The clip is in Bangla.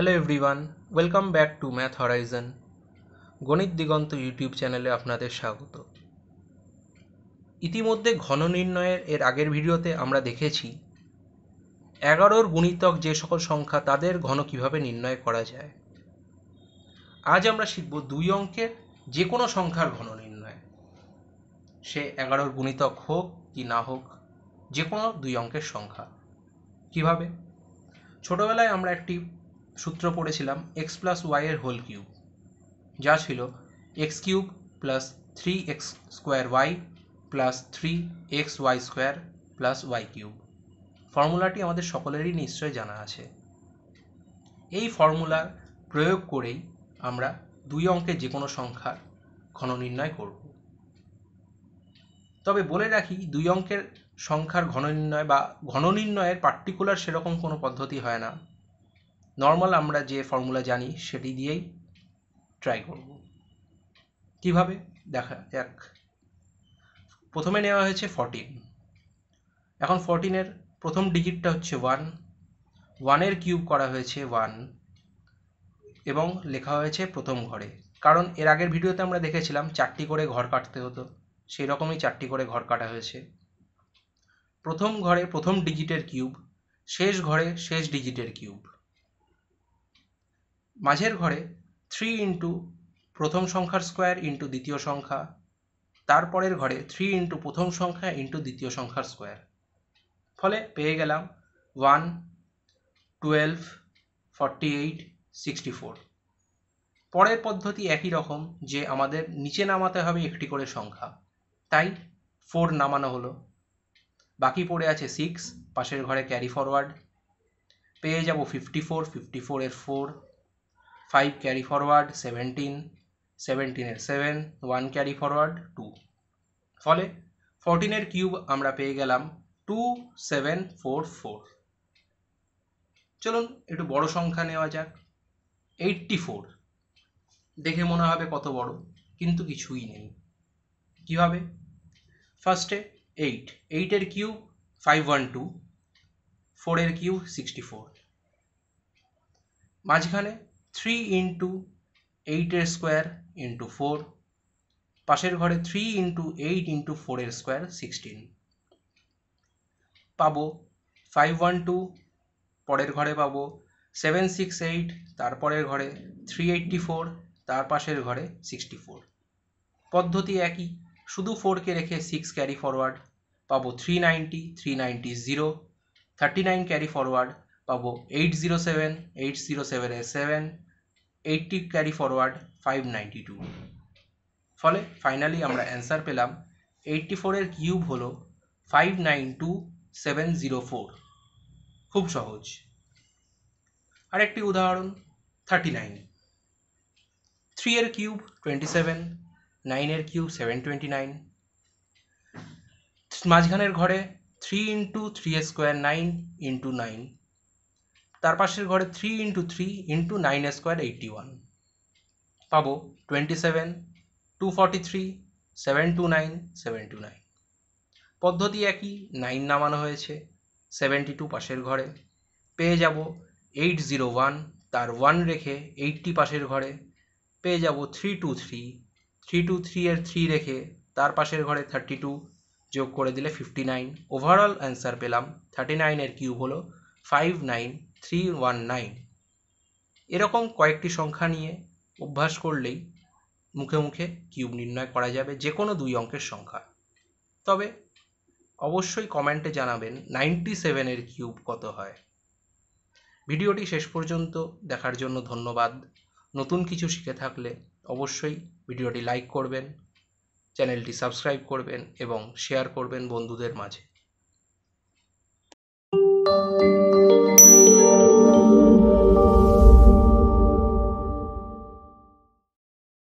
Hello everyone, welcome back to math Horizon. গণিত দিগন্ত ইউটিউব চ্যানেলে আপনাদের স্বাগত। ইতিমধ্যে ঘন নির্ণয়ের আগের ভিডিওতে আমরা দেখেছি 11 গুণিতক যে সকল সংখ্যা তাদের ঘন কিভাবে নির্ণয় করা যায়। আজ আমরা শিখব 2 অঙ্কের যে কোনো সংখ্যার ঘন নির্ণয়, সে 11 গুণিতক হোক কি না হোক, যে কোনো 2 অঙ্কের সংখ্যা। কিভাবে? ছোটবেলায় আমরা একটি সূত্র পড়েছিলাম এক্স প্লাস ওয়াই এর হোল কিউব, যা ছিল x cube plus 3x square y plus 3xy square plus y cube. ফর্মুলাটি আমাদের সকলেরই নিশ্চয় জানা আছে। এই ফর্মুলার প্রয়োগ করেই আমরা 2 অঙ্কের যে কোনো সংখ্যার ঘন নির্ণয় করব। তবে বলে রাখি, 2 অঙ্কের সংখ্যার ঘন নির্ণয় বা ঘন নির্ণয়ের পার্টিকুলার সেরকম কোনো পদ্ধতি হয় না। নর্মাল আমরা যে ফর্মুলা জানি সেটি দিয়েই ট্রাই করব। কিভাবে দেখা যাক। প্রথমে নেওয়া হয়েছে 14। এখন 14-এর প্রথম ডিজিটটা হচ্ছে 1, 1-এর কিউব করা হয়েছে 1 এবং লেখা হয়েছে প্রথম ঘরে। কারণ এর আগের ভিডিওতে আমরা দেখেছিলাম 4টি করে ঘর কাটতে হতো, সেই রকমই 4টি করে ঘর কাটা হয়েছে। প্রথম ঘরে প্রথম ডিজিটের কিউব, শেষ ঘরে শেষ ডিজিটের কিউব। মাঝের ঘরে 3 ইন্টু প্রথম সংখ্যার স্কোয়ার ইন্টু দ্বিতীয় সংখ্যা, তারপরের ঘরে 3 ইন্টু প্রথম সংখ্যা ইন্টু দ্বিতীয় সংখ্যার স্কোয়ার। ফলে পেয়ে গেলাম 1, 12, 48, 64। পরের পদ্ধতি একই রকম, যে আমাদের নিচে নামাতে হবে একটি করে সংখ্যা, তাই 4 নামানো হলো। বাকি পড়ে আছে 6, পাশের ঘরে ক্যারি ফরওয়ার্ড। পেয়ে যাব 54, 54-এর 4, 5 ক্যারি ফরওয়ার্ড 17, 17-এর 7, 1 ক্যারি ফরওয়ার্ড 2। ফলে 14-এর কিউব আমরা পেয়ে গেলাম 2744। চলুন একটু বড় সংখ্যা নেওয়া যাক, 84। দেখে মনে হবে কত বড়, কিন্তু কিছুই নেই। কিভাবে? ফার্স্টে 8-এর কিউব 512, 4-এর কিউব 64। মাঝখানে 3 ইন্টু 8-এর স্কোয়ার ইন্টু 4, পাশের ঘরে 3 ইন্টু 8 ইন্টু 4-এর স্কোয়ার 16। পাবো 512, পরের ঘরে পাবো 768, তারপরের ঘরে 384, তার পাশের ঘরে 64। পদ্ধতি একই, শুধু 4কে রেখে 6 ক্যারি ফরওয়ার্ড পাবো 390, 390 0, 39 ক্যারি ফরওয়ার্ড পাবো 807, 807-এর 7, 80 ক্যারি ফরওয়ার্ড 592। ফলে ফাইনালি আমরা অ্যান্সার পেলাম 84-এর কিউব হলো 592704। খুব সহজ। আরেকটি উদাহরণ 39। 3-এর কিউব 27, 9-এর কিউব 729। মাঝখানের ঘরে 3 ইন্টু 3 স্কোয়ার 9 ইন্টু 9, তার পাশের ঘরে 3 ইন্টু 3 ইন্টু 9 স্কোয়ার 81। পাবো 27, 243, 729, 729। পদ্ধতি একই, 9 নামানো হয়েছে, 72 পাশের ঘরে। পেয়ে যাব 801, তার 1 রেখে 80 পাশের ঘরে। পেয়ে যাব 323, 323-এর 3 রেখে তার পাশের ঘরে 32 যোগ করে দিলে 59। ওভারঅল অ্যান্সার পেলাম 39-এর কিউব হলো 59319। এরকম কয়েকটি সংখ্যা নিয়ে অভ্যাস করলেই মুখে মুখে কিউব নির্ণয় করা যাবে যে কোনো 2 অঙ্কের সংখ্যা। তবে অবশ্যই কমেন্টে জানাবেন 97-এর কিউব কত হয়। ভিডিওটি শেষ পর্যন্ত দেখার জন্য ধন্যবাদ। নতুন কিছু শিখে থাকলে অবশ্যই ভিডিওটি লাইক করবেন, চ্যানেলটি সাবস্ক্রাইব করবেন এবং শেয়ার করবেন বন্ধুদের মাঝে।